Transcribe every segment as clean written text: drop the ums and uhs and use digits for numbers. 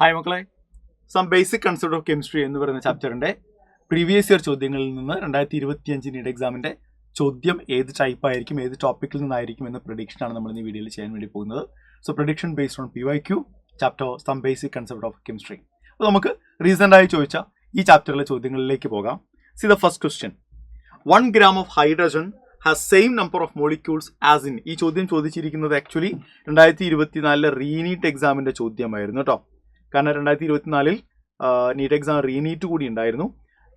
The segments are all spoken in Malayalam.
ഹായ് മക്കളെ, some basic concept of chemistry എന്ന് പറയുന്ന ചാപ്റ്ററിൻ്റെ പ്രീവിയസ് ഇയർ ചോദ്യങ്ങളിൽ നിന്ന് 2025 നീറ്റ് എക്സാമിൻ്റെ ചോദ്യം ഏത് ടൈപ്പ് ആയിരിക്കും, ഏത് ടോപ്പിക്കിൽ നിന്നായിരിക്കും എന്ന പ്രഡിക്ഷനാണ് നമ്മൾ ഈ വീഡിയോയിൽ ചെയ്യാൻ വേണ്ടി പോകുന്നത്. So prediction based on PYQ chapter some basic concept of chemistry. അപ്പോൾ നമുക്ക് റീസെൻ്റായി ചോദിച്ച ഈ ചാപ്റ്ററിലെ ചോദ്യങ്ങളിലേക്ക് പോകാം. See the first question, 1 gram of hydrogen has same number of molecules as in. ഈ ചോദ്യം ചോദിച്ചിരിക്കുന്നത് ആക്ച്വലി 2024 റീനീറ്റ് എക്സാമിൻ്റെ ചോദ്യമായിരുന്നു കേട്ടോ. കാരണം 2024 നീറ്റ് എക്സാം റീനീറ്റ് കൂടി ഉണ്ടായിരുന്നു,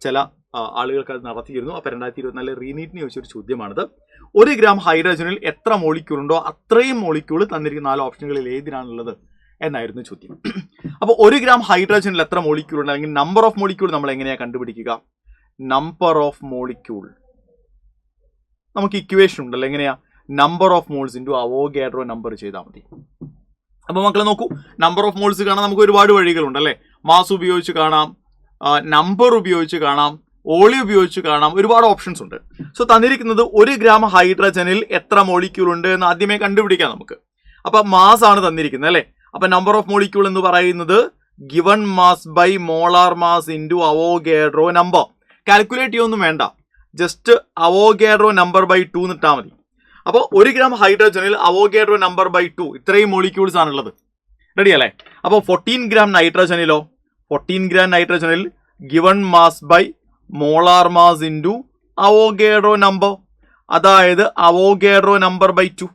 ചില ആളുകൾക്ക് അത് നടത്തിയിരുന്നു. അപ്പോൾ 2024 റീനീറ്റിന് ചോദിച്ചൊരു ചോദ്യമാണിത്. 1 gram ഹൈഡ്രജനിൽ എത്ര മോളിക്യൂൾ ഉണ്ടോ അത്രയും മോളിക്യൂൾ തന്നിരിക്കുന്ന 4 ഓപ്ഷനുകളിൽ ഏതിനാണുള്ളത് എന്നായിരുന്നു ചോദ്യം. അപ്പോൾ 1 gram ഹൈഡ്രജനിൽ എത്ര മോളിക്യൂൾ ഉണ്ട്, അല്ലെങ്കിൽ നമ്പർ ഓഫ് മോളിക്യൂൾ നമ്മൾ എങ്ങനെയാണ് കണ്ടുപിടിക്കുക? നമ്പർ ഓഫ് മോളിക്യൂൾ നമുക്ക് ഇക്വേഷൻ ഉണ്ടല്ലോ, എങ്ങനെയാ? Number of moles into Avogadro number ചെയ്താൽ മതി. അപ്പോൾ മക്കളെ നോക്കൂ, നമ്പർ ഓഫ് മോൾസ് കാണാൻ നമുക്ക് ഒരുപാട് വഴികളുണ്ട് അല്ലേ. മാസ് ഉപയോഗിച്ച് കാണാം, നമ്പർ ഉപയോഗിച്ച് കാണാം, ഓളി ഉപയോഗിച്ച് കാണാം, ഒരുപാട് ഓപ്ഷൻസ് ഉണ്ട്. സോ തന്നിരിക്കുന്നത് 1 gram ഹൈഡ്രജനിൽ എത്ര മോളിക്യൂൾ ഉണ്ട് എന്ന് ആദ്യമേ കണ്ടുപിടിക്കാം നമുക്ക്. അപ്പം മാസ് ആണ് തന്നിരിക്കുന്നത് അല്ലേ. അപ്പം നമ്പർ ഓഫ് മോളിക്യൂൾ എന്ന് പറയുന്നത് given mass by molar mass into Avogadro number. Calculate ചെയ്യൊന്നും വേണ്ട, ജസ്റ്റ് അവോഗാഡ്രോ നമ്പർ ബൈ 2 നിട്ടാൽ മതി. അപ്പോൾ 1 gram ഹൈഡ്രജനിൽ അവോഗാഡ്രോ നമ്പർ ബൈ 2, ഇത്രയും മോളിക്യൂൾസ് ആണുള്ളത്. റെഡി അല്ലേ? അപ്പോൾ 14 gram നൈട്രജനിലോ, 14 gram നൈട്രജനിൽ given mass by molar mass into Avogadro number, അതായത് അവോഗാഡ്രോ നമ്പർ ബൈ 2.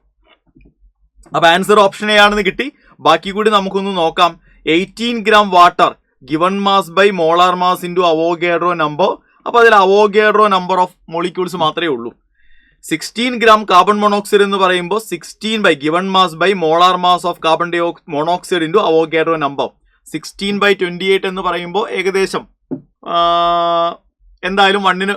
അപ്പോൾ ആൻസർ ഓപ്ഷൻ എ ആണെന്ന് കിട്ടി. ബാക്കി കൂടി നമുക്കൊന്ന് നോക്കാം. 18 gram water given mass by molar mass into Avogadro number. അപ്പോൾ അതിൽ അവോഗാഡ്രോ നമ്പർ ഓഫ് മോളിക്യൂൾസ് മാത്രമേ ഉള്ളൂ. 16 gram കാർബൺ മോണോക്സൈഡ് എന്ന് പറയുമ്പോൾ 16 by given mass by molar mass of carbon monoxide into Avogadro number. 16 by 28 എന്ന് പറയുമ്പോൾ ഏകദേശം എന്തായാലും 1ന്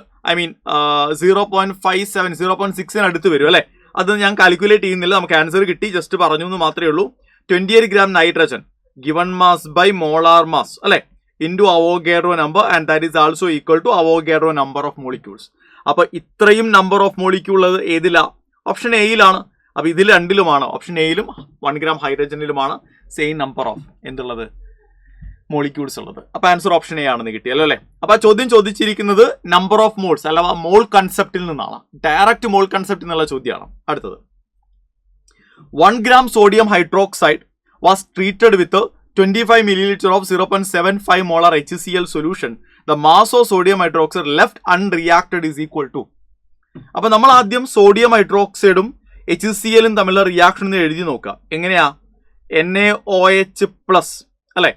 0.57 0.6 അടുത്ത് വരും അല്ലേ. അത് ഞാൻ കാൽക്കുലേറ്റ് ചെയ്യുന്നില്ല, നമുക്ക് ആൻസർ കിട്ടി, ജസ്റ്റ് പറഞ്ഞു എന്ന് മാത്രമേ ഉള്ളൂ. 28 gram nitrogen given mass by molar mass അല്ലേ into Avogadro number, and that is also equal to Avogadro number of molecules. അപ്പോൾ ഇത്രയും നമ്പർ ഓഫ് മോളിക്യൂൾ ഉള്ളത് ഏതിലാ? ഓപ്ഷൻ എയിലാണ്. അപ്പോൾ ഇതിൽ രണ്ടിലുമാണ്, ഓപ്ഷൻ എയിലും 1 gram ഹൈഡ്രജനിലുമാണ് സെയിം നമ്പർ ഓഫ് എന്തുള്ളത് മോളിക്യൂൾസ് ഉള്ളത്. അപ്പോൾ ആൻസർ ഓപ്ഷൻ എ ആണെന്ന് കിട്ടിയല്ലോ അല്ലേ. അപ്പോൾ ആ ചോദ്യം ചോദിച്ചിരിക്കുന്നത് നമ്പർ ഓഫ് മോൾസ് അല്ല മോൾ കൺസെപ്റ്റിൽ നിന്നാണ്, ഡയറക്റ്റ് മോൾ കൺസെപ്റ്റ് എന്നുള്ള ചോദ്യമാണ്. അടുത്തത്, 1 gram sodium hydroxide was treated with 25 milliliter of 0.75 molar HCl solution. The mass of sodium hydroxide left unreacted is equal to. അപ്പോൾ നമ്മൾ ആദ്യം സോഡിയം ഹൈഡ്രോക്സൈഡും HClഉം തമ്മിലുള്ള റിയാക്ഷൻ എന്ന് എഴുതി നോക്കുക. എങ്ങനെയാ? NaOH പ്ലസ് അല്ലെ,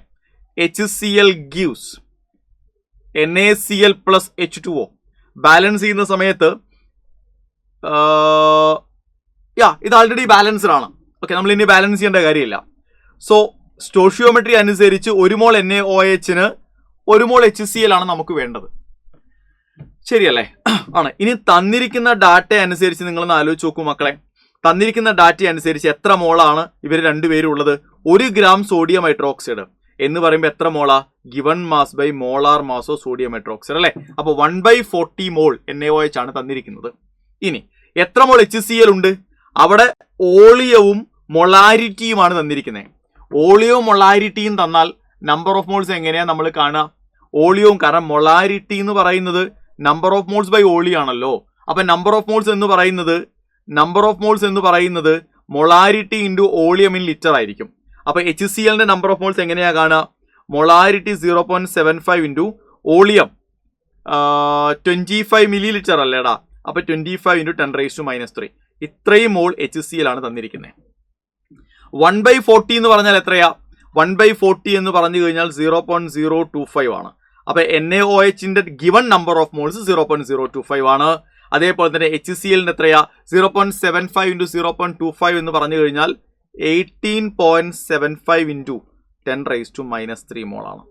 HCl gives NaCl plus H2O. Balance ചെയ്യുന്ന സമയത്ത് ഇത് ആൾറെഡി ബാലൻസ്ഡ് ആണ്. ഓക്കെ, നമ്മൾ ഇനി ബാലൻസ് ചെയ്യേണ്ട കാര്യമില്ല. സോ സ്റ്റോഷിയോമെട്രി അനുസരിച്ച് 1 mol NaOHന് 1 mol HCl ആണ് നമുക്ക് വേണ്ടത്, ശരിയല്ലേ? ആണ്. ഇനി തന്നിരിക്കുന്ന ഡാറ്റ അനുസരിച്ച് നിങ്ങളൊന്ന് ആലോചിച്ച് നോക്കൂ മക്കളെ. തന്നിരിക്കുന്ന ഡാറ്റ അനുസരിച്ച് എത്ര മോളാണ് ഇവർ രണ്ടുപേരും ഉള്ളത്? 1 gram സോഡിയം ഹൈഡ്രോക്സൈഡ് എന്ന് പറയുമ്പോൾ എത്ര മോളാ? Given mass by molar mass of sodium hydroxide അല്ലേ. അപ്പോൾ 1/40 mol NaOH ആണ് തന്നിരിക്കുന്നത്. ഇനി എത്ര മോൾ HCl ഉണ്ട്? അവിടെ ഓളിയവും മൊളാരിറ്റിയുമാണ് തന്നിരിക്കുന്നത്. ഓളിയവും മൊളാരിറ്റിയും തന്നാൽ നമ്പർ ഓഫ് മോൾസ് എങ്ങനെയാണ് നമ്മൾ കാണുക? ഓളിയവും, കാരണം മൊളാരിറ്റി എന്ന് പറയുന്നത് നമ്പർ ഓഫ് മോൾസ് ബൈ ഓളി ആണല്ലോ. അപ്പം നമ്പർ ഓഫ് മോൾസ് എന്ന് പറയുന്നത് molarity into volume in litre ആയിരിക്കും. അപ്പോൾ HClന്റെ നമ്പർ ഓഫ് മോൾസ് എങ്ങനെയാണ് കാണുക? മൊളാരിറ്റി 0.75 ഇൻറ്റു ഓളിയം 25 milliliter അല്ലേടാ. അപ്പോൾ 25 × 10⁻³ ഇത്രയും മോൾ HCl ആണ് തന്നിരിക്കുന്നത്. 1/40 എന്ന് പറഞ്ഞാൽ എത്രയാ? 1/40 എന്ന് പറഞ്ഞു കഴിഞ്ഞാൽ 0.025 ആണ്. അപ്പോൾ NaOHന്റെ ഗിവൺ നമ്പർ ഓഫ് മോൾസ് 0.025 ആണ്. അതേപോലെ തന്നെ HClന്റെ എത്രയാ? 0.75 × 0.25 എന്ന് പറഞ്ഞു കഴിഞ്ഞാൽ 18.75 × 10⁻³ മോൾ ആണ്.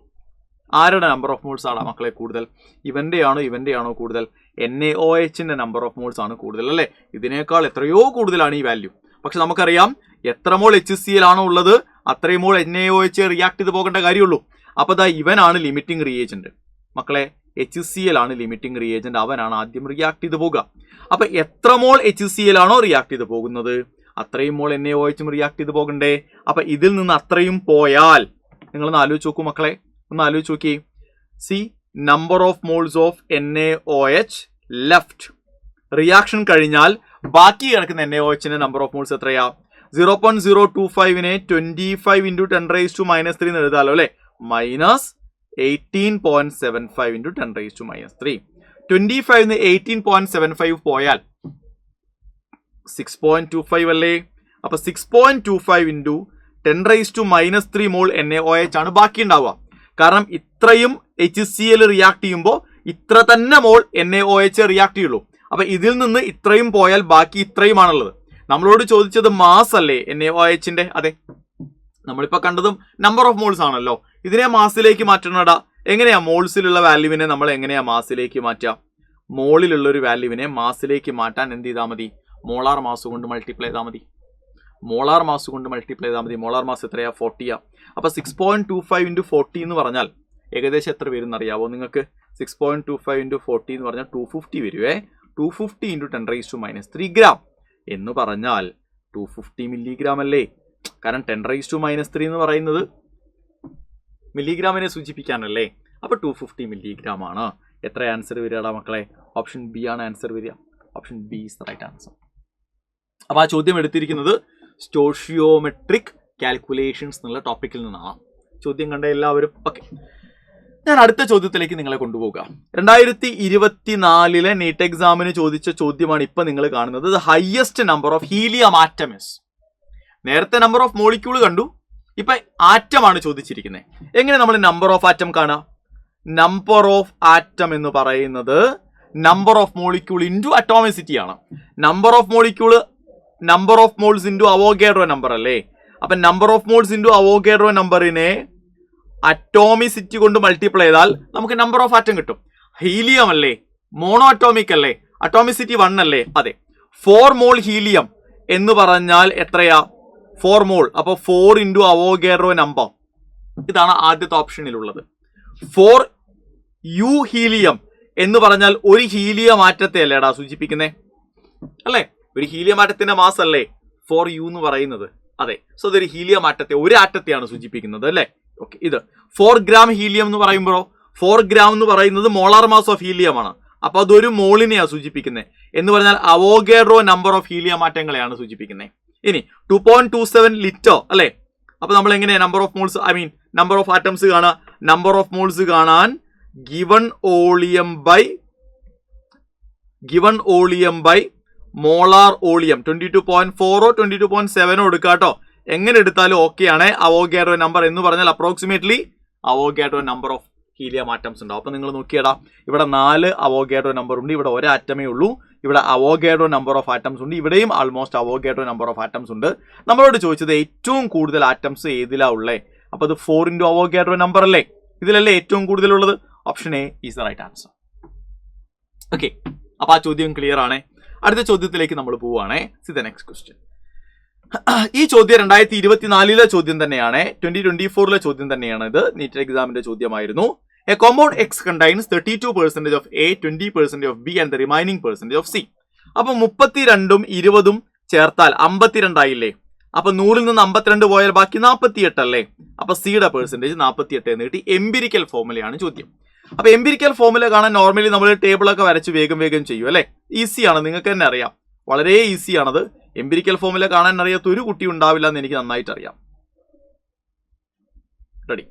ആരുടെ നമ്പർ ഓഫ് മോൾസ് ആണ് മക്കളെ കൂടുതൽ? ഇവന്റെയാണോ കൂടുതൽ? NaOHന്റെ നമ്പർ ഓഫ് മോൾസ് ആണ് കൂടുതൽ അല്ലേ. ഇതിനേക്കാൾ എത്രയോ കൂടുതലാണ് ഈ വാല്യൂ. പക്ഷെ നമുക്കറിയാം എത്ര മോൾ HCl ആണോ ഉള്ളത് അത്രയും മോൾ NaOH റിയാക്ട് ചെയ്ത് പോകേണ്ട കാര്യമുള്ളൂ. അപ്പോൾ ഇവനാണ് ലിമിറ്റിംഗ് റിയേജന്റ് മക്കളെ. HCl ആണ് ലിമിറ്റിംഗ് റിയേജന്റ്, അവനാണ് ആദ്യം റിയാക്ട് ചെയ്ത് പോകുക. അപ്പോൾ എത്ര മോൾ HCl ആണോ റിയാക്ട് ചെയ്ത് പോകുന്നത് അത്രയും മോൾ NaOH റിയാക്ട് ചെയ്ത് പോകണ്ടേ. അപ്പൊ ഇതിൽ നിന്ന് അത്രയും പോയാൽ നിങ്ങളൊന്ന് ആലോചിച്ച് നോക്കൂ മക്കളെ, ഒന്ന് ആലോചിച്ച് നോക്കി. C number of moles of NaOH left. Reaction കഴിഞ്ഞാൽ ബാക്കി കിടക്കുന്ന NaOHന്റെ നമ്പർ ഓഫ് മോൾസ് എത്രയാ? 0.025നെ 25 ഇൻറ്റു 10⁻³ എന്ന് എഴുതാലോ അല്ലെ, മൈനസ് 18.75 ഇൻറ്റു 10⁻³ 25 18.75 പോയാൽ 6.25 അല്ലേ? അപ്പൊ 6.25 ഇൻറ്റു 10⁻³ മോൾ NaOH ആണ് ബാക്കി ഉണ്ടാവുക. കാരണം ഇത്രയും HCl റിയാക്ട് ചെയ്യുമ്പോൾ ഇത്ര തന്നെ മോൾ NaOH റിയാക്ട് ചെയ്യുള്ളൂ. അപ്പൊ ഇതിൽ നിന്ന് ഇത്രയും പോയാൽ ബാക്കി ഇത്രയുമാണുള്ളത്. നമ്മളോട് ചോദിച്ചത് മാസ് അല്ലേ NaOHന്റെ? അതെ, നമ്മളിപ്പോ കണ്ടതും നമ്പർ ഓഫ് മോൾസ് ആണല്ലോ. ഇതിനെ മാസിലേക്ക് മാറ്റണടാ. എങ്ങനെയാ മോൾസിലുള്ള വാല്യൂവിനെ നമ്മൾ എങ്ങനെയാ മാസിലേക്ക് മാറ്റുക? മോളിലുള്ള ഒരു വാല്യൂവിനെ മാസിലേക്ക് മാറ്റാൻ എന്ത് ചെയ്താൽ മതി? മോളാർ മാസ് കൊണ്ട് മൾട്ടിപ്ലൈ ചെയ്താൽ മതി. മോളാർ മാസ് കൊണ്ട് മൾട്ടിപ്ലൈ ചെയ്താൽ മതി. മോളാർ മാസ് എത്രയാ? 40. അപ്പൊ 6.25 ഇൻറ്റു 40 എന്ന് പറഞ്ഞാൽ ഏകദേശം എത്ര വരും എന്നറിയാവോ നിങ്ങൾക്ക്? 6.25 ഇൻറ്റു 40 എന്ന് പറഞ്ഞാൽ 250 വരുവേ. 250 ഇൻറ്റു 10⁻³ ഗ്രാം എന്ന് പറഞ്ഞാൽ 250 മില്ലിഗ്രാം അല്ലേ? കാരണം 10⁻³ എന്ന് പറയുന്നത് മില്ലിഗ്രാമിനെ സൂചിപ്പിക്കാനല്ലേ. അപ്പൊ 250 മില്ലിഗ്രാം ആണ്. എത്ര ആൻസർ വരികടാ മക്കളെ? ഓപ്ഷൻ ബി ആണ് ആൻസർ വരിക. Option B is the right answer. അപ്പൊ ആ ചോദ്യം എടുത്തിരിക്കുന്നത് സ്റ്റോഷിയോമെട്രിക് കാൽക്കുലേഷൻസ് എന്നുള്ള ടോപ്പിക്കിൽ നിന്നാണ്. ചോദ്യം കണ്ട എല്ലാവരും ഓക്കെ. ഞാൻ അടുത്ത ചോദ്യത്തിലേക്ക് നിങ്ങളെ കൊണ്ടുപോകാം. 2024 നീറ്റ് എക്സാമിന് ചോദിച്ച ചോദ്യമാണ് ഇപ്പൊ നിങ്ങൾ കാണുന്നത്. The highest number of helium atom is. നേരത്തെ നമ്പർ ഓഫ് മോളിക്യൂൾ കണ്ടു, ഇപ്പൊ ആറ്റമാണ് ചോദിച്ചിരിക്കുന്നത്. എങ്ങനെ നമ്മൾ നമ്പർ ഓഫ് ആറ്റം കാണാം? നമ്പർ ഓഫ് ആറ്റം എന്ന് പറയുന്നത് number of molecule into atomicity ആണ്. Number of molecule number of moles into Avogadro number അല്ലേ? അപ്പൊ number of moles into Avogadro നമ്പറിനെ അറ്റോമിസിറ്റി കൊണ്ട് മൾട്ടിപ്ലൈ ചെയ്താൽ നമുക്ക് നമ്പർ ഓഫ് ആറ്റം കിട്ടും. ഹീലിയം അല്ലേ? മോണോ അറ്റോമിക് അല്ലേ? അറ്റോമിസിറ്റി 1 അല്ലേ? അതെ. 4 മോൾ ഹീലിയം എന്ന് പറഞ്ഞാൽ എത്രയാ? 4 മോൾ. അപ്പൊ 4 ഇൻറ്റു അവോഗാഡ്രോ നമ്പർ. ഇതാണ് ആദ്യത്തെ ഓപ്ഷനിലുള്ളത്. 4 യു ഹീലിയം എന്ന് പറഞ്ഞാൽ ഒരു ഹീലിയം ആറ്റത്തെ അല്ലേടാ സൂചിപ്പിക്കുന്നേ അല്ലേ? ഒരു ഹീലിയം ആറ്റത്തിന്റെ മാസ് അല്ലേ 4u എന്ന് പറയുന്നത്? അതെ. സോ ഇതൊരു ഹീലിയം ആറ്റത്തെ, ഒരു ആറ്റത്തെയാണ് സൂചിപ്പിക്കുന്നത് അല്ലേ? ഓക്കെ. ഇത് 4 ഗ്രാം ഹീലിയം എന്ന് പറയുമ്പോഴോ 4 ഗ്രാം എന്ന് പറയുന്നത് മോളാർ മാസ് ഓഫ് ഹീലിയം ആണ്. അപ്പൊ അതൊരു മോളിനെയാണ് സൂചിപ്പിക്കുന്നത്. എന്ന് പറഞ്ഞാൽ അവോഗാഡ്രോ നമ്പർ ഓഫ് ഹീലിയം ആറ്റങ്ങളെയാണ് സൂചിപ്പിക്കുന്നത്. ഇനി 2.27 ലിറ്റർ അല്ലെ? അപ്പൊ നമ്മൾ എങ്ങനെയാ number of moles number of atoms കാണാൻ? നമ്പർ ഓഫ് മോൾസ് കാണാൻ ഗിവൺ ഓളിയം ബൈ മോളാർ ഓളിയം 22.4 22.7 എടുക്കാട്ടോ. എങ്ങനെ എടുത്താലും ഓക്കെ ആണ്. അവോഗാഡ്രോ നമ്പർ എന്ന് പറഞ്ഞാൽ approximately Avogadro number of helium atoms ഉണ്ടാവും. അപ്പൊ നിങ്ങൾ നോക്കിയടാ, ഇവിടെ 4 അവോഗാഡ്രോ നമ്പർ ഉണ്ട്. ഇവിടെ ഒരു ആറ്റമേ ഉള്ളൂ. ഇവിടെ അവോഗാഡ്രോ നമ്പർ ഓഫ് ആറ്റംസ് ഉണ്ട്. ഇവിടെയും almost Avogadro number of atoms ഉണ്ട്. നമ്മളോട് ചോദിച്ചത് ഏറ്റവും കൂടുതൽ ആറ്റംസ് ഏതിലാ ഉള്ളേ? അപ്പൊ അത് 4 ഇൻറ്റു അവോഗാഡ്രോ നമ്പർ അല്ലേ? ഇതിലല്ലേ ഏറ്റവും കൂടുതലുള്ളത്? Option A is the right answer. Okay. അപ്പൊ ആ ചോദ്യം ക്ലിയർ ആണ്. അടുത്ത ചോദ്യത്തിലേക്ക് നമ്മൾ പോവുകയാണേ. See the next question. ഈ ചോദ്യം 2024 ചോദ്യം തന്നെയാണ്. 2024 ചോദ്യം തന്നെയാണ്. ഇത് നീറ്റ് എക്സാമിന്റെ ചോദ്യമായിരുന്നു. A compound X contains 32% of A, 20% of B and the remaining % of C. അപ്പൊ 32ഉം 20ഉം ചേർത്താൽ 52 ആയില്ലേ? അപ്പൊ 100ൽ നിന്ന് 52 പോയാൽ ബാക്കി 48 അല്ലേ? അപ്പൊ സിയുടെ പെർസെന്റേജ് 48 എന്ന് കിട്ടി. എംപിരിക്കൽ ഫോർമുലയാണ് ചോദ്യം. അപ്പൊ എംപിരിക്കൽ ഫോർമുല കാണാൻ നോർമലി നമ്മൾ ടേബിളൊക്കെ വരച്ച് വേഗം ചെയ്യും അല്ലെ? ഈസിയാണ്, നിങ്ങൾക്ക് തന്നെ അറിയാം. വളരെ ഈസിയാണത്. എംപിരിക്കൽ ഫോർമുല കാണാൻ അറിയാത്ത ഒരു കുട്ടി ഉണ്ടാവില്ല എന്ന് എനിക്ക് നന്നായിട്ട് അറിയാം. റെഡി?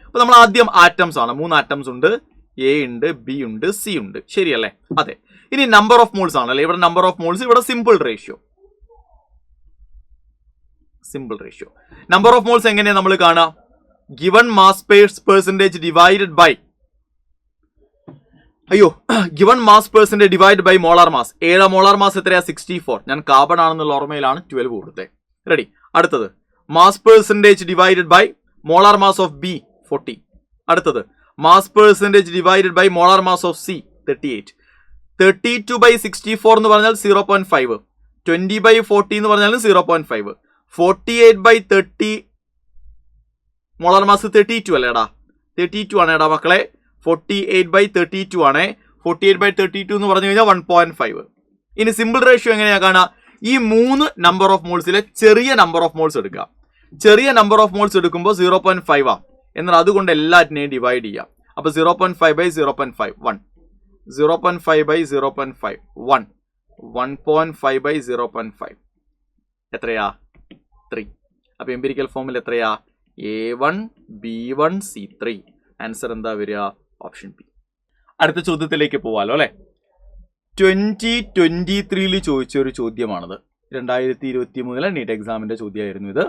അപ്പൊ നമ്മൾ ആദ്യം ആറ്റംസ് ആണ്. 3 ആറ്റംസ് ഉണ്ട്. എ ഉണ്ട്, ബി ഉണ്ട്, സി ഉണ്ട്. ശരിയല്ലേ? അതെ. ഇനി നമ്പർ ഓഫ് മോൾസ് ആണല്ലേ? ഇവിടെ നമ്പർ ഓഫ് മോൾസ്, ഇവിടെ simple ratio. Number of moles എങ്ങനെയാ നമ്മൾ കാണാം? Given mass percentage divided by given mass percentage divide by molar mass. ഏഴാ മോളാർ മാസ് എത്രയാ? 64. ഞാൻ കാർബൺ ആണെന്നുള്ള ഓർമ്മയിലാണ് 12 കൊടുത്തത്. റെഡി? അടുത്തത് mass percentage divided by molar mass of B 40. അടുത്തത് mass percentage divided by molar mass of C 38. 32/64 എന്ന് പറഞ്ഞാൽ 0.5. 20/40 എന്ന് പറഞ്ഞാൽ 0.5. 48/30 മോളാർ മാസ് 32 അല്ലേടാ? 32 ആണേടാ മക്കളെ. 48/32 ആണ്. 48/32 എന്ന് പറഞ്ഞു കഴിഞ്ഞാൽ 1.5. ഇനി സിമ്പിൾ റേഷ്യോ എങ്ങനെയാ കാണാ? ഈ 3 നമ്പർ ഓഫ് മോൾസിലെ ചെറിയ നമ്പർ ഓഫ് മോൾസ് എടുക്കുക. ചെറിയ നമ്പർ ഓഫ് മോൾസ് എടുക്കുമ്പോൾ 0.5 ആ. എന്നാൽ അതുകൊണ്ട് എല്ലാറ്റിനെയും ഡിവൈഡ് ചെയ്യാം. അപ്പോൾ 0.5 by 0.5 1, 0.5 by 0.5 1, 1.5 by 0.5 എത്രയാ 3. അപ്പോൾ എംപിരിക്കൽ ഫോമിൽ എത്രയാ A1 B1 C3. ആൻസർ എന്താ വരിക? Option B. അടുത്ത ചോദ്യത്തിലേക്ക് പോവാലോ അല്ലെ. 2023 ചോദിച്ച ഒരു ചോദ്യമാണത്. 2023 നീറ്റ് എക്സാമിന്റെ ചോദ്യമായിരുന്നു ഇത്.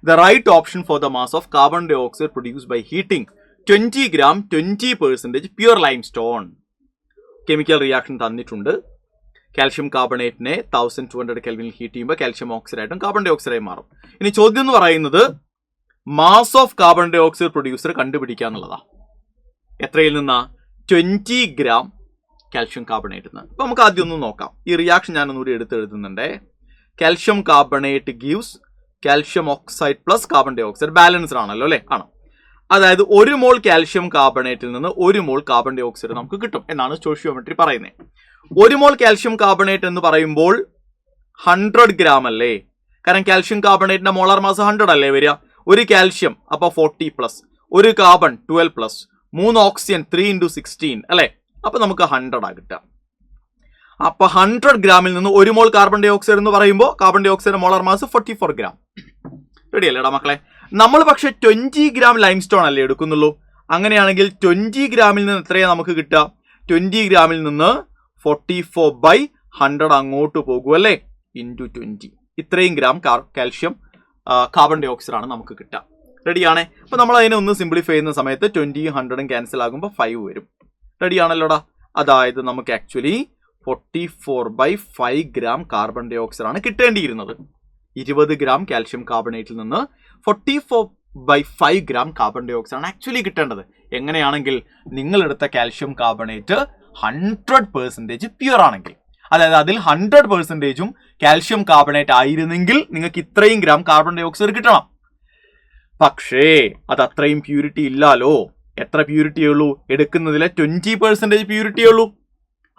The right option for the mass of carbon dioxide produced by heating 20 gram 20% pure limestone. Chemical reaction തന്നിട്ടുണ്ട്. കാൽഷ്യം കാർബണേറ്റിനെ 1200 കെൽവിനിൽ ഹീറ്റ് ചെയ്യുമ്പോൾ കാൽഷ്യം ഓക്സൈഡായിട്ടും കാർബൺ ഡൈ ഓക്സൈഡായി മാറും. ഇനി ചോദ്യം എന്ന് പറയുന്നത് mass of carbon dioxide produced കണ്ടുപിടിക്കുക എന്നുള്ളതാ. എത്രയിൽ നിന്നാ? 20 gram കാൽഷ്യം കാർബണേറ്റ് നിന്ന്. അപ്പൊ നമുക്ക് ആദ്യം ഒന്ന് നോക്കാം. ഈ റിയാക്ഷൻ ഞാൻ ഒന്നുകൂടി എഴുതുന്നുണ്ടേ. Calcium carbonate gives calcium oxide plus carbon dioxide. Balanced ആണല്ലോ അല്ലെ? ആണ്. അതായത് 1 മോൾ കാൽഷ്യം കാർബണേറ്റിൽ നിന്ന് 1 മോൾ കാർബൺ ഡൈ ഓക്സൈഡ് നമുക്ക് കിട്ടും എന്നാണ് സ്റ്റോഷിയോമെട്രി പറയുന്നത്. 1 മോൾ കാൽഷ്യം കാർബണേറ്റ് എന്ന് പറയുമ്പോൾ 100 gram അല്ലേ? കാരണം കാൽഷ്യം കാർബണേറ്റിന്റെ മോളാർ മാസ് 100 അല്ലേ വരിക? ഒരു കാൽഷ്യം അപ്പോൾ 40 പ്ലസ്, ഒരു കാർബൺ 12 പ്ലസ്, 3 ഓക്സിജൻ 3 × 16 അല്ലെ? അപ്പൊ നമുക്ക് 100 ആ കിട്ടുക. അപ്പൊ 100 ഗ്രാമിൽ നിന്ന് 1 മോൾ കാർബൺ ഡൈ ഓക്സൈഡ് എന്ന് പറയുമ്പോൾ carbon dioxide molar mass 44 gram. Ready അല്ലേടാ മക്കളെ? നമ്മൾ പക്ഷെ 20 gram ലൈംസ്റ്റോൺ അല്ലേ എടുക്കുന്നുള്ളൂ. അങ്ങനെയാണെങ്കിൽ 20 ഗ്രാമിൽ നിന്ന് എത്രയാ നമുക്ക് കിട്ടുക? 20 ഗ്രാമിൽ നിന്ന് 44/100 അങ്ങോട്ട് പോകും അല്ലേ? ഇൻറ്റു 20. ഇത്രയും gram calcium carbon dioxide ആണ് നമുക്ക് കിട്ടുക. റെഡിയാണേ? അപ്പൊ നമ്മൾ അതിനെ ഒന്ന് സിംപ്ലിഫൈ ചെയ്യുന്ന സമയത്ത് 20 100 ക്യാൻസൽ ആകുമ്പോൾ 5 വരും. റെഡിയാണല്ലോടാ? അതായത് നമുക്ക് actually 44/5 gram carbon dioxide ആണ് കിട്ടേണ്ടിയിരുന്നത്. 20 gram കാൽഷ്യം കാർബണേറ്റിൽ നിന്ന് 44/5 gram കാർബൺ ഡൈ ഓക്സൈഡ് ആണ് ആക്ച്വലി കിട്ടേണ്ടത്. എങ്ങനെയാണെങ്കിൽ നിങ്ങളെടുത്ത കാൽഷ്യം കാർബണേറ്റ് 100% പ്യുവർ ആണെങ്കിൽ, അതായത് അതിൽ 100%ഉം കാൽഷ്യം കാർബണേറ്റ് ആയിരുന്നെങ്കിൽ നിങ്ങൾക്ക് ഇത്രയും ഗ്രാം കാർബൺ ഡൈ ഓക്സൈഡ് കിട്ടണം. പക്ഷേ അത് അത്രയും പ്യൂരിറ്റി ഇല്ലാലോ. എത്ര പ്യൂരിറ്റിയേ ഉള്ളൂ? എടുക്കുന്നതിലെ 20% പ്യൂരിറ്റിയേ ഉള്ളൂ.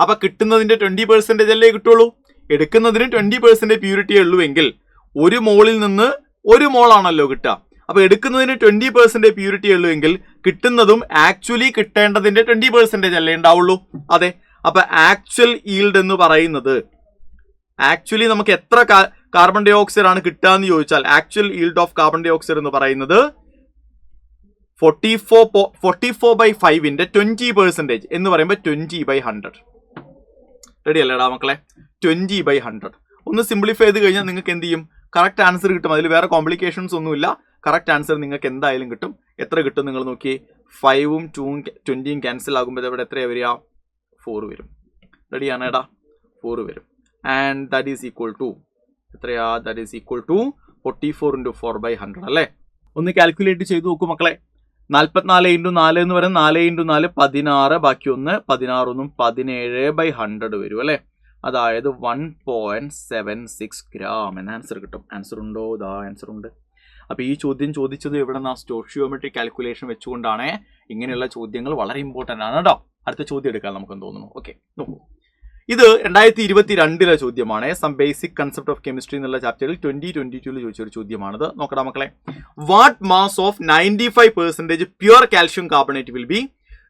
അപ്പൊ കിട്ടുന്നതിന്റെ 20% അല്ലേ കിട്ടുള്ളൂ. എടുക്കുന്നതിന് 20% പ്യൂരിറ്റിയേ ഉള്ളൂ എങ്കിൽ 1 മോളിൽ നിന്ന് 1 മോളാണല്ലോ കിട്ടുക. അപ്പൊ എടുക്കുന്നതിന് 20% പ്യൂരിറ്റി ഉള്ളൂ എങ്കിൽ കിട്ടുന്നതും ആക്ച്വലി കിട്ടേണ്ടതിന്റെ 20% അല്ലേ ഉണ്ടാവുള്ളൂ. അതെ. അപ്പൊ ആക്ച്വൽ ഈൽഡ് എന്ന് പറയുന്നത്, ആക്ച്വലി നമുക്ക് എത്ര കാർബൺ ഡൈ ഓക്സൈഡ് ആണ് കിട്ടുക എന്ന് ചോദിച്ചാൽ actual yield of carbon dioxide എന്ന് പറയുന്നത് 44/5 20% എന്ന് പറയുമ്പോൾ 20/100. റെഡി അല്ലേടാ മക്കളെ? 20/100 ഒന്ന് സിംപ്ലിഫൈ ചെയ്ത് കഴിഞ്ഞാൽ നിങ്ങൾക്ക് എന്ത് ചെയ്യും? കറക്റ്റ് ആൻസർ കിട്ടും. അതിൽ വേറെ കോംപ്ലിക്കേഷൻസ് ഒന്നുമില്ല. കറക്റ്റ് ആൻസർ നിങ്ങൾക്ക് എന്തായാലും കിട്ടും. എത്ര കിട്ടും നിങ്ങൾ നോക്കി. 5ഉം 2ഉം 20ഉം ക്യാൻസൽ ആകുമ്പോൾ ഇവിടെ എത്രയാണ് വരിക? 4 വരും. റെഡിയാണ് ഏടാ? 4 വരും. And that is equal to എത്രയാ? ദാറ്റ് ഈസ് ഈക്വൽ ടു 44 × 4/100 അല്ലേ? ഒന്ന് കാൽക്കുലേറ്റ് ചെയ്ത് നോക്കൂ മക്കളെ. 44 × 4 എന്ന് പറയുന്നത് 4 × 4 16, ബാക്കി 1 16 ഒന്നും 17/100 വരും അല്ലേ? അതായത് 1.76 gram എന്ന ആൻസർ കിട്ടും. ആൻസർ ഉണ്ടോ? ഇതാ ആൻസർ ഉണ്ട്. അപ്പൊ ഈ ചോദ്യം ചോദിച്ചത് എവിടെ നിന്നാ? സ്റ്റോഷിയോമെട്രിക് കാൽക്കുലേഷൻ വെച്ചുകൊണ്ടാണ്. ഇങ്ങനെയുള്ള ചോദ്യങ്ങൾ വളരെ ഇമ്പോർട്ടന്റ് ആണ് കേട്ടോ. അടുത്ത ചോദ്യം എടുക്കാൻ നമുക്കെന്ന് തോന്നുന്നു. ഓക്കെ, നോക്കൂ. ഇത് 2022 ചോദ്യമാണ്. Some basic concept of chemistry എന്നുള്ള ചാപ്റ്ററിൽ 2022 ചോദിച്ച ഒരു ചോദ്യമാണിത്. നോക്കടാ മക്കളെ. What mass of 95% pure calcium carbonate will be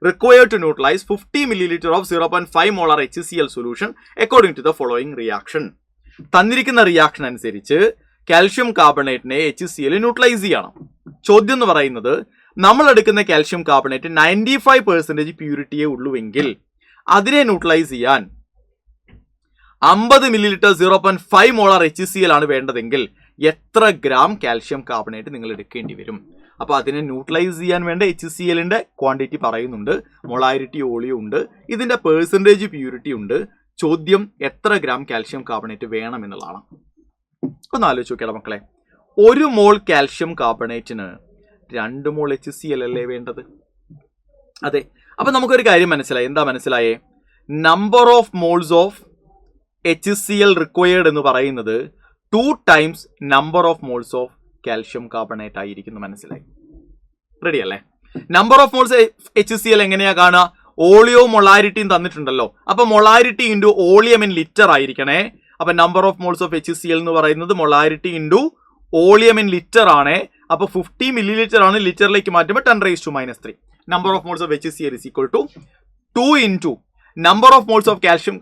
required to neutralize 50 milliliter of 0.5 molar HCl solution according to the following reaction. തന്നിരിക്കുന്ന റിയാക്ഷൻ അനുസരിച്ച് കാൽഷ്യം കാർബണേറ്റിനെ HCl ന്യൂട്രലൈസ് ചെയ്യണം. ചോദ്യം എന്ന് പറയുന്നത് നമ്മൾ എടുക്കുന്ന കാൽഷ്യം കാർബണേറ്റ് 95% പ്യൂരിറ്റിയേ ഉള്ളുവെങ്കിൽ അതിനെ ന്യൂട്രലൈസ് ചെയ്യാൻ 50 milliliter 0.5 molar HCl ആണ് വേണ്ടതെങ്കിൽ എത്ര ഗ്രാം കാൽഷ്യം കാർബണേറ്റ് നിങ്ങൾ എടുക്കേണ്ടി വരും? അപ്പോൾ അതിനെ ന്യൂട്രലൈസ് ചെയ്യാൻ വേണ്ട HClന്റെ ക്വാണ്ടിറ്റി പറയുന്നുണ്ട്, മൊളാരിറ്റി ഓളിയോ ഉണ്ട്, ഇതിന്റെ പെർസെൻറ്റേജ് പ്യൂരിറ്റി ഉണ്ട്. ചോദ്യം എത്ര ഗ്രാം കാൽഷ്യം കാർബണേറ്റ് വേണം എന്നുള്ളതാണ്. ഒന്ന് ആലോചിച്ച് നോക്കിയാലോ മക്കളെ. 1 മോൾ കാൽഷ്യം കാർബണേറ്റിന് 2 മോൾ HCl അല്ലേ വേണ്ടത്? അതെ. അപ്പൊ നമുക്കൊരു കാര്യം മനസ്സിലായി. എന്താ മനസ്സിലായേ? Number of moles of HCl required എന്ന് പറയുന്നത് 2 times number of moles of calcium carbonate ആയിരിക്കുന്നു. മനസ്സിലായി? റെഡി അല്ലേ? നമ്പർ ഓഫ് മോൾസ് HCl എങ്ങനെയാ കാണുക? ഓളിയോ മൊളാരിറ്റിയും തന്നിട്ടുണ്ടല്ലോ. അപ്പൊ molarity into volume in litre ആയിരിക്കണേ. അപ്പൊ number of moles of HCl എന്ന് പറയുന്നത് molarity into volume in litre ആണ്. അപ്പോൾ 50 milliliter ആണ് ലിറ്ററിലേക്ക് മാറ്റുമ്പോൾ 10⁻³ number of moles of HCl is equal to 2 into number of moles of calcium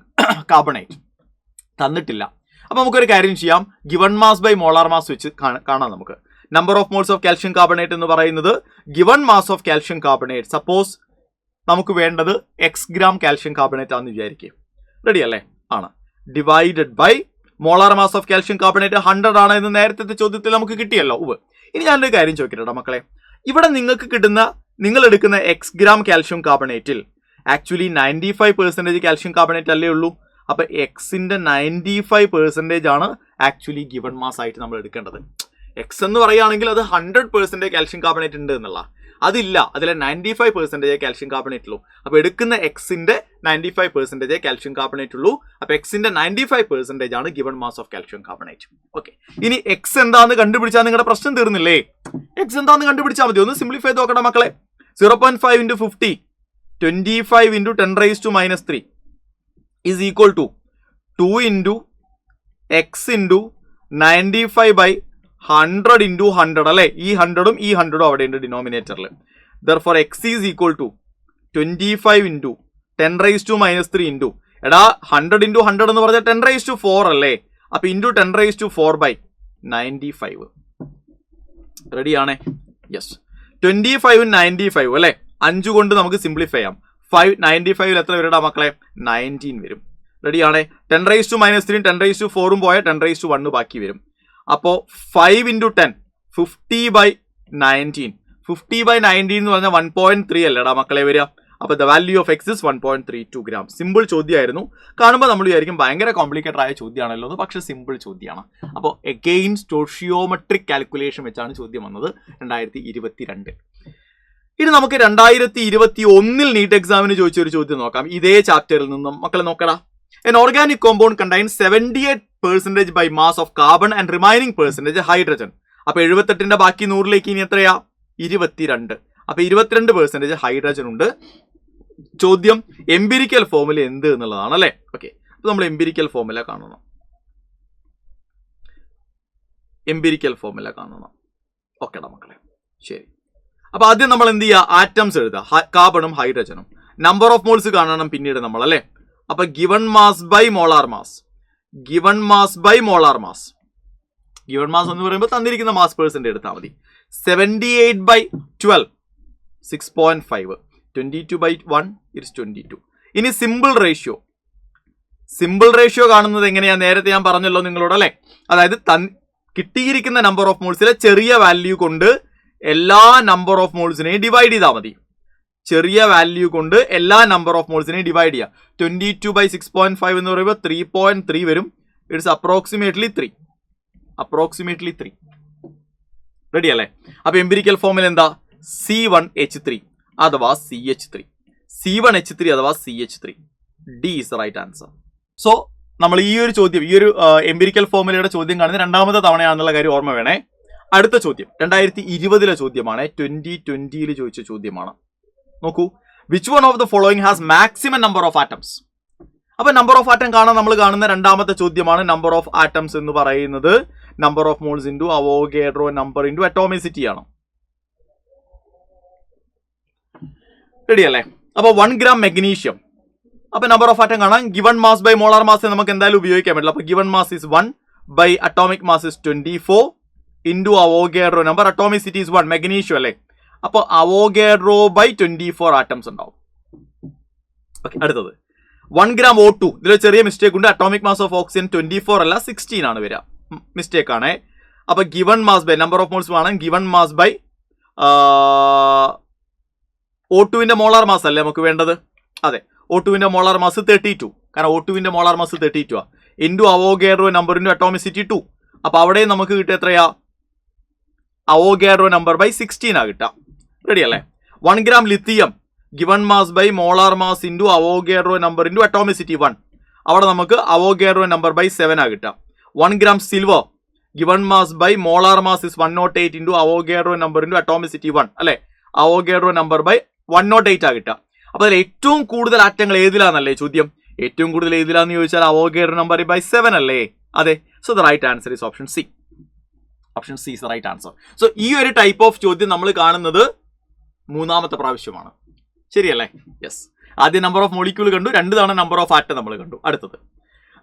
carbonate. തന്നിട്ടില്ല. അപ്പോൾ നമുക്കൊരു കാര്യം ചെയ്യാം, given mass by molar mass വെച്ച് കാണാം. നമുക്ക് number of moles of calcium carbonate എന്ന് പറയുന്നത് given mass of calcium carbonate. Suppose നമുക്ക് വേണ്ടത് എക്സ് ഗ്രാം കാൽഷ്യം കാർബണേറ്റ് ആണെന്ന് വിചാരിക്കും. റെഡി അല്ലേ? ആണ്. Divided by molar mass of calcium carbonate 100 ആണ് എന്ന് നേരത്തെ ചോദ്യത്തിൽ നമുക്ക് കിട്ടിയല്ലോ. ഇനി ഞാനൊരു കാര്യം ചോദിക്കട്ടെ മക്കളെ, ഇവിടെ നിങ്ങൾക്ക് കിട്ടുന്ന, നിങ്ങൾ എടുക്കുന്ന എക്സ് ഗ്രാം കാൽഷ്യം കാർബണേറ്റിൽ ആക്ച്വലി 95% കാൽഷ്യം കാർബണേറ്റ് അല്ലേ ഉള്ളൂ. അപ്പൊ എക്സിന്റെ 95% ആണ് ആക്ച്വലി ഗിവൺ മാസ് ആയിട്ട് നമ്മൾ എടുക്കേണ്ടത്. എക്സ് എന്ന് പറയുകയാണെങ്കിൽ അത് 100% കാൽഷ്യം കാർബണേറ്റ് ഉണ്ട് എന്നുള്ള, അതില്ല. അതിലെ 95% കാൽഷ്യം കാർബണേറ്റ് ഉള്ളൂ. അപ്പൊ എടുക്കുന്ന എക്സിന്റെ 95% കാൽഷ്യം കാർബണേറ്റ് ഉള്ളൂ. അപ്പൊ എക്സിന്റെ 95% ആണ് given mass of calcium carbonate. Okay, ഇനി എക്സ് എന്താന്ന് കണ്ടുപിടിച്ചാൽ നിങ്ങളുടെ പ്രശ്നം തീർന്നില്ലേ? എക്സ് എന്താന്ന് കണ്ടുപിടിച്ചാൽ മതി. ഒന്ന് സിംപ്ലിഫൈ ചെയ്ത് നോക്കട്ടെ മക്കളെ. 0.5 into 50, 25 into 10⁻³ is equal to 2 into x into 95/100 into 100 അല്ലെ? ഈ 100ഉം ഈ 100ഉം അവിടെ ഉണ്ട് ഡിനോമിനേറ്ററിൽ. therefore x is equal to 25 into 10⁻³ into, എടാ 100 into 100 എന്ന് പറഞ്ഞാൽ 10⁻⁴ അല്ലേ? അപ്പൊ into 10⁻⁴/95. റെഡിയാണേ? യെസ്. 25 95 അല്ലെ? 5 കൊണ്ട് നമുക്ക് സിംപ്ലിഫൈ ചെയ്യാം. 95 എത്ര വരും മക്കളെ? 19 വരും. റെഡിയാണേ? 10⁻³ 10⁻⁴ പോയാൽ 10⁻1 ബാക്കി വരും. അപ്പോ 5 into 10 50/19. 50/19 എന്ന് പറഞ്ഞാൽ 1.3 അല്ലേടാ മക്കളെ വരിക. അപ്പൊ the value of x is 1.32 gram. Simple ചോദ്യമായിരുന്നു. കാണുമ്പോൾ നമ്മൾ വിചാരിക്കും ഭയങ്കര കോംപ്ലിക്കേറ്റഡ് ആയ ചോദ്യമാണല്ലോ എന്ന്, പക്ഷെ സിമ്പിൾ ചോദ്യമാണ്. അപ്പോൾ എഗെയിൻ സ്റ്റോഷിയോമെട്രിക് കാൽക്കുലേഷൻ വെച്ചാണ് ചോദ്യം വന്നത് 2022. ഇനി നമുക്ക് 2021 നീറ്റ് എക്സാമിന് ചോദിച്ച ഒരു ചോദ്യം നോക്കാം. ഇതേ ചാപ്റ്ററിൽ നിന്നും മക്കളെ നോക്കടാ. An organic compound contains 78% by mass of carbon and remaining percentage hydrogen. അപ്പൊ 78ന്റെ ബാക്കി 100ലേക്ക് ഇനി എത്രയാ? 22. അപ്പൊ 22% ഹൈഡ്രജൻ ഉണ്ട്. ചോദ്യം എംപിരിക്കൽ ഫോർമുല എന്ത് എന്നുള്ളതാണ് അല്ലെ? ഓക്കെ, അപ്പൊ നമ്മൾ എംപിരിക്കൽ ഫോർമുല കാണണം. ഓക്കെടാ മക്കളെ, ശരി. അപ്പൊ ആദ്യം നമ്മൾ എന്ത് ചെയ്യുക? ആറ്റംസ് എഴുതുക, കാർബണും ഹൈഡ്രജനും. നമ്പർ ഓഫ് മോൾസ് കാണണം പിന്നീട് നമ്മൾ അല്ലെ? അപ്പൊ given mass by molar mass. Given mass എന്ന് പറയുമ്പോൾ തന്നിരിക്കുന്ന മാസ് പേഴ്സെന്റ് എടുത്താൽ മതി. 78/12 6.5. 22/1 ഇറ്റ്സ് 22. ഇനി സിമ്പിൾ റേഷ്യോ കാണുന്നത് എങ്ങനെയാ? നേരത്തെ ഞാൻ പറഞ്ഞല്ലോ നിങ്ങളോട് അല്ലെ? അതായത് കിട്ടിയിരിക്കുന്ന നമ്പർ ഓഫ് മോൾസിലെ ചെറിയ വാല്യൂ കൊണ്ട് എല്ലാ നമ്പർ ഓഫ് മോൾസിനെയും ഡിവൈഡ് ചെയ്താൽ മതി. ചെറിയ വാല്യൂ കൊണ്ട് എല്ലാ നമ്പർ ഓഫ് മോൾസിനെയും ഡിവൈഡ് ചെയ്യുക. 22/6.5 എന്ന് പറയുമ്പോൾ 3.3 വരും. It's approximately 3. റെഡി അല്ലേ? അപ്പൊ എംപിരിക്കൽ ഫോമിൽ എന്താ? C1H3 അഥവാ CH3. C1H3 അഥവാ CH3. D is the right answer. So നമ്മൾ ഈ ഒരു ചോദ്യം, ഈ ഒരു എംപിരിക്കൽ ഫോമുലയുടെ ചോദ്യം കാണുന്നത് രണ്ടാമത്തെ തവണയാണെന്നുള്ള കാര്യം ഓർമ്മ വേണേ. അടുത്ത ചോദ്യം 2020 ചോദ്യമാണ്. 2020 ചോദിച്ച ചോദ്യമാണ്. നോക്കൂ, which one of the following has maximum number of atoms? അപ്പൊ നമ്പർ ഓഫ് ആറ്റം കാണാൻ നമ്മൾ കാണുന്ന രണ്ടാമത്തെ ചോദ്യമാണ്. നമ്പർ ഓഫ് ആറ്റംസ് എന്ന് പറയുന്നത് number of moles into Avogadro number into atomicity ആണ്. റെഡി അല്ലേ? അപ്പൊ 1 gram മെഗ്നീഷ്യം. അപ്പൊ നമ്പർ ഓഫ് ആറ്റം കാണാൻ given mass by molar mass നമുക്ക് എന്തായാലും ഉപയോഗിക്കാൻ പറ്റില്ല. അപ്പൊ given mass is 1 by atomic mass is 24 into Avogadro number. Atomicity is 1, magnesium അല്ലേ? അപ്പൊ അവോഗാഡ്രോ ബൈ 24 ആറ്റംസ് ഉണ്ടാവും. ഓക്കെ, അടുത്തത് 1 gram O2. ഇതിൽ ചെറിയ മിസ്റ്റേക്ക് ഉണ്ട്. അറ്റോമിക് മാസ് ഓഫ് ഓക്സിജൻ 24 അല്ല 16 ആണ് വരിക. മിസ്റ്റേക്ക് ആണ്. അപ്പൊ given mass by number of moles വേണം. ഗിവൺ മാസ് ബൈ O2വിന്റെ മോളാർ മാസ് അല്ലേ നമുക്ക് വേണ്ടത്? അതെ, O2വിന്റെ മോളാർ മാസ് 32. കാരണം O2വിന്റെ molar mass 32 into Avogadro number into atomicity 2. അപ്പൊ അവിടെ നമുക്ക് കിട്ടുക എത്രയാ? അവോഗാഡ്രോ നമ്പർ ബൈ 16 ആ കിട്ടാം. റെഡി അല്ലേ? 1 gram lithium given mass by molar mass into Avogadro number into atomicity 1. അവിടെ നമുക്ക് അവോഗാഡ്രോ നമ്പർ ബൈ 7 ആ കിട്ടാം. 1 gram silver given mass by molar mass is 108 into Avogadro number into atomicity 1 അല്ലെ? അവോഗാഡ്രോ നമ്പർ ബൈ 108 ആ കിട്ടാം. അപ്പൊ അതിൽ ഏറ്റവും കൂടുതൽ ആറ്റങ്ങൾ ഏതിലാന്നല്ലേ ചോദ്യം? ഏറ്റവും കൂടുതൽ ഏതിലാന്ന് ചോദിച്ചാൽ അവോഗാഡ്രോ നമ്പർ ബൈ 7 അല്ലേ? അതെ. So the right answer is option C. Option C is right answer. So ഈ ഒരു ടൈപ്പ് ഓഫ് ചോദ്യം നമ്മൾ കാണുന്നത് മൂന്നാമത്തെ പ്രാവശ്യമാണ്. ശരിയല്ലേ? യെസ്. ആദ്യം നമ്പർ ഓഫ് മോളിക്യൂൾ കണ്ടു, 2 തവണ നമ്പർ ഓഫ് ആറ്റം നമ്മൾ കണ്ടു. അടുത്തത്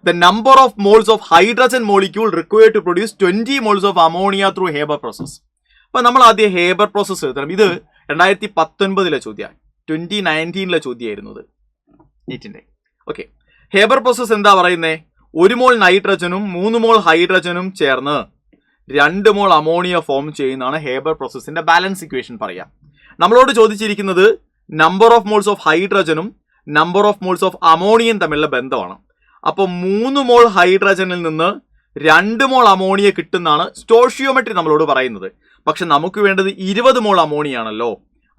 the number of moles of hydrogen molecule required to produce 20 moles of ammonia through Haber process. അപ്പൊ നമ്മൾ ആദ്യം ഹേബർ പ്രോസസ് എഴുതണം. ഇത് 2019 ചോദ്യമാണ്, 2019 ചോദ്യമായിരുന്നു ഇത് നീറ്റിന്റെ. ഓക്കെ, ഹേബർ പ്രോസസ് എന്താ പറയുന്നത്? 1 മോൾ നൈട്രജനും 3 മോൾ ഹൈഡ്രജനും ചേർന്ന് 2 മോൾ അമോണിയ ഫോം ചെയ്യുന്നതാണ് ഹേബർ പ്രോസസിന്റെ ബാലൻസ് ഇക്വേഷൻ പറയാം. നമ്മളോട് ചോദിച്ചിരിക്കുന്നത് നമ്പർ ഓഫ് മോൾസ് ഓഫ് ഹൈഡ്രജനും നമ്പർ ഓഫ് മോൾസ് ഓഫ് അമോണിയയും തമ്മിലുള്ള ബന്ധമാണ്. അപ്പോൾ 3 മോൾ ഹൈഡ്രജനിൽ നിന്ന് 2 മോൾ അമോണിയ കിട്ടുന്നതാണ് സ്റ്റോഷിയോമെട്രി നമ്മളോട് പറയുന്നത്. പക്ഷെ നമുക്ക് വേണ്ടത് 20 മോൾ അമോണിയ ആണല്ലോ.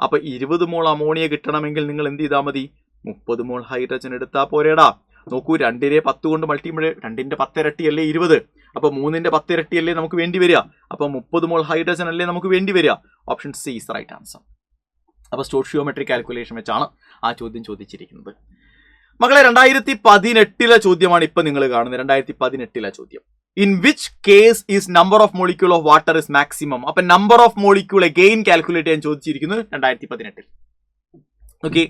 അപ്പൊ 20 മോൾ അമോണിയ കിട്ടണമെങ്കിൽ നിങ്ങൾ എന്ത് ചെയ്താൽ മതി? 30 മോൾ ഹൈഡ്രജൻ എടുത്താൽ പോരേടാ. നോക്കൂ, 2നെ 10 കൊണ്ട് മൾട്ടിപ്ലൈ, 2ന്റെ 10 ഇരട്ടിയല്ലേ 20. അപ്പൊ 3ന്റെ 10 ഇരട്ടിയല്ലേ നമുക്ക് വേണ്ടി വരിക. അപ്പൊ 30 മോൾ ഹൈഡ്രജൻ അല്ലേ നമുക്ക് വേണ്ടി വരിക. Option C is right answer. അപ്പൊ സ്റ്റോഷിയോമെട്രിക് കാൽക്കുലേഷൻ വെച്ചാണ് ആ ചോദ്യം ചോദിച്ചിരിക്കുന്നത്. മക്കളെ, 2018 ചോദ്യമാണ് ഇപ്പൊ നിങ്ങൾ കാണുന്നത്. 2018 ചോദ്യം. In which case is number of molecule of water is maximum. അപ്പൊ number of molecule again calculate ചെയ്യാൻ ചോദിച്ചിരിക്കുന്നത് 2018. Okay,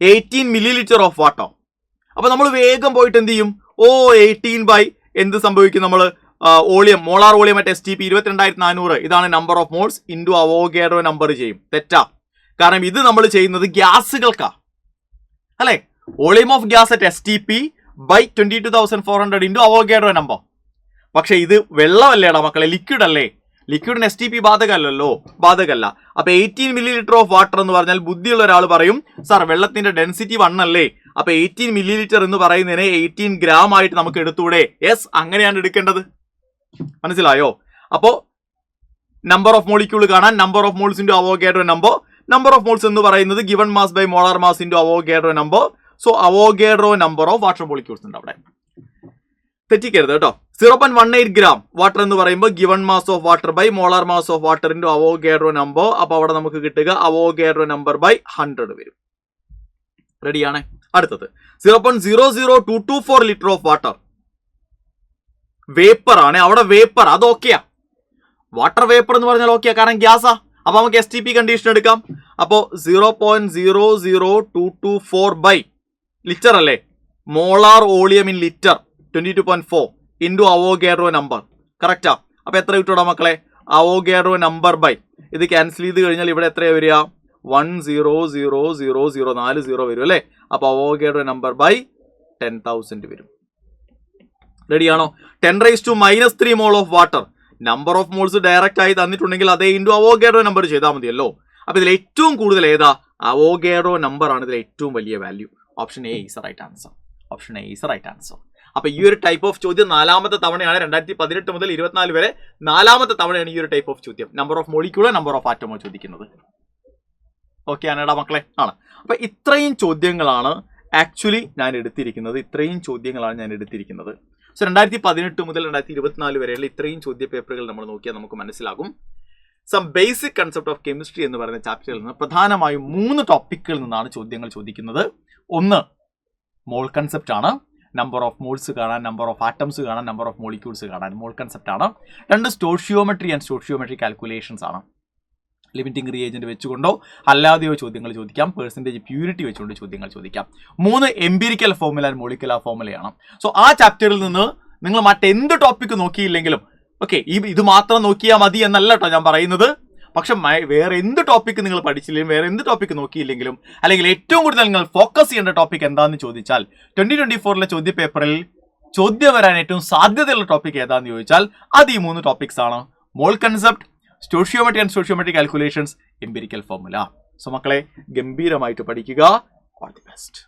18 millilitre of water. അപ്പൊ നമ്മൾ വേഗം പോയിട്ട് എന്ത് ചെയ്യും? 18 എന്ത് സംഭവിക്കും? നമ്മൾ volume, molar volume at STP 22,400, ഇതാണ് number of moles into Avogadro number ചെയ്യും. തെറ്റാ, കാരണം ഇത് നമ്മൾ ചെയ്യുന്നത് ഗ്യാസുകൾക്കാ, അല്ലെ? Volume of gas at STP by 22,400 into Avogadro number. പക്ഷെ ഇത് വെള്ളമല്ലേടാ മക്കളെ, ലിക്വിഡ് അല്ലേ. ലിക്വിഡിന് STP ബാധകമല്ലല്ലോ, ബാധകമല്ല. അപ്പൊ 18 മില്ലിലിറ്റർ ഓഫ് വാട്ടർ എന്ന് പറഞ്ഞാൽ ബുദ്ധിയുള്ള ഒരാൾ പറയും, സാർ വെള്ളത്തിന്റെ ഡെൻസിറ്റി 1 അല്ലേ, അപ്പൊ 18 മില്ലിലിറ്റർ എന്ന് പറയുന്നതിനെ 18 ഗ്രാം ആയിട്ട് നമുക്ക് എടുത്തൂടെ? യെസ്, അങ്ങനെയാണ് എടുക്കേണ്ടത്. മനസ്സിലായോ? അപ്പോ നമ്പർ ഓഫ് മോളിക്യൂൾ കാണാൻ number of moles into Avogadro number. Number of moles എന്ന് പറയുന്നത് given mass by molar mass into Avogadro number. So Avogadro number of water molecules ഉണ്ട് അവിടെ. തെറ്റിക്കരുത് കേട്ടോ. 0.18 ഗ്രാം വാട്ടർ എന്ന് പറയുമ്പോൾ given mass of water by molar mass of water into Avogadro number. അപ്പൊ അവിടെ നമുക്ക് കിട്ടുക അവോഗാഡ്രോ നമ്പർ ബൈ 100 വരും. റെഡിയാണ്? അടുത്തത് 0.00224 ലിറ്റർ ഓഫ് വാട്ടർ. വേപ്പർ ആണ്, അവിടെ വേപ്പർ, അത് ഓക്കെയാ. വാട്ടർ വേപ്പർ എന്ന് പറഞ്ഞാൽ ഓക്കെയാ, കാരണം ഗ്യാസാ. അപ്പൊ നമുക്ക് STP കണ്ടീഷൻ എടുക്കാം. അപ്പോ 0.00224 ബൈ ലിറ്റർ അല്ലേ, molar volume in litre 22.4 into Avogadro number. Correct? അപ്പൊ എത്ര കിട്ടൂടാ മക്കളെ? അവോഗാഡ്രോ നമ്പർ ബൈ ഇത് ക്യാൻസൽ ചെയ്ത് കഴിഞ്ഞാൽ ഇവിടെ എത്രയാ വരിക? 10000, 4 0 വരും അല്ലേ. അപ്പൊ അവോഗാഡ്രോ നമ്പർ ബൈ 10,000 വരും. റെഡിയാണോ? 10⁻³ mole of water. Number of moles direct ആയി തന്നിട്ടുണ്ടെങ്കിൽ അതേ ഇൻറ്റു അവോഗാഡ്രോ നമ്പർ ചെയ്താൽ മതിയല്ലോ. അപ്പൊ ഇതിൽ ഏറ്റവും കൂടുതൽ ഏതാ? അവോഗാഡ്രോ നമ്പർ ആണ് ഇതിൽ ഏറ്റവും വലിയ value. Option A is right answer. Option A is right answer. അപ്പൊ ഈ ഒരു ടൈപ്പ് ഓഫ് ചോദ്യം 4ാമത്തെ തവണയാണ് 2018 മുതൽ 24 വരെ 4ാമത്തെ തവണയാണ് ഈ ഒരു ടൈപ്പ് ഓഫ് ചോദ്യം. നമ്പർ ഓഫ് മോളിക്യൂളോ നമ്പർ ഓഫ് ആറ്റമോ ചോദിക്കുന്നത്. ഓക്കെ ആണേടാ മക്കളെ? ആണ്. അപ്പൊ ഇത്രയും ചോദ്യങ്ങളാണ് ആക്ച്വലി ഞാൻ എടുത്തിരിക്കുന്നത്. സോ 2018 മുതൽ 2024 വരെയുള്ള ഇത്രയും ചോദ്യ പേപ്പറുകൾ നമ്മൾ നോക്കിയാൽ നമുക്ക് മനസ്സിലാകും. Some basic concept of chemistry എന്ന് പറയുന്ന ചാപ്റ്ററിൽ നിന്ന് പ്രധാനമായും 3 ടോപ്പിക്കുകളിൽ നിന്നാണ് ചോദ്യങ്ങൾ ചോദിക്കുന്നത്. ഒന്ന് മോൾ കൺസെപ്റ്റ് ആണ്. നമ്പർ ഓഫ് മോൾസ് കാണാൻ, നമ്പർ ഓഫ് ആറ്റംസ് കാണാൻ, നമ്പർ ഓഫ് മോളിക്യൂൾസ് കാണാൻ മോൾ കൺസെപ്റ്റ് ആണ്. 2 സ്റ്റോഷിയോമെട്രി ആൻഡ് സ്റ്റോഷിയോമെട്രി കാൽക്കുലേഷൻസ് ആണ്. ലിമിറ്റിംഗ് റിയേജന്റ് വെച്ചുകൊണ്ടോ അല്ലാതെയോ ചോദ്യങ്ങൾ ചോദിക്കാം. പെർസെൻറ്റേജ് പ്യൂരിറ്റി വെച്ചുകൊണ്ട് ചോദ്യങ്ങൾ ചോദിക്കാം. 3 എംപിരിക്കൽ ഫോർമുല ആൻഡ് മോളിക്കുലർ ഫോർമുലയാണ്. സോ ആ ചാപ്റ്ററിൽ നിന്ന് നിങ്ങൾ മറ്റെന്ത് ടോപ്പിക്ക് നോക്കിയില്ലെങ്കിലും ഓക്കെ, ഇത് മാത്രം നോക്കിയാൽ മതി എന്നല്ല കേട്ടോ ഞാൻ പറയുന്നത്. പക്ഷെ വേറെ എന്ത് ടോപ്പിക്ക് നിങ്ങൾ പഠിച്ചില്ലെങ്കിലും, വേറെ എന്ത് ടോപ്പിക്ക് നോക്കിയില്ലെങ്കിലും, അല്ലെങ്കിൽ ഏറ്റവും കൂടുതൽ നിങ്ങൾ ഫോക്കസ് ചെയ്യേണ്ട ടോപ്പിക് എന്താണെന്ന് ചോദിച്ചാൽ 2024 ചോദ്യ പേപ്പറിൽ ചോദ്യം വരാൻ ഏറ്റവും സാധ്യതയുള്ള ടോപ്പിക് ഏതാണെന്ന് ചോദിച്ചാൽ അത് ഈ 3 ടോപ്പിക്സ് ആണ്. മോൾ concept, സ്റ്റോഷിയോമെട്രി and stoichiometry calculations, empirical formula. So മക്കളെ, ഗംഭീരമായിട്ട് പഠിക്കുക. All the best.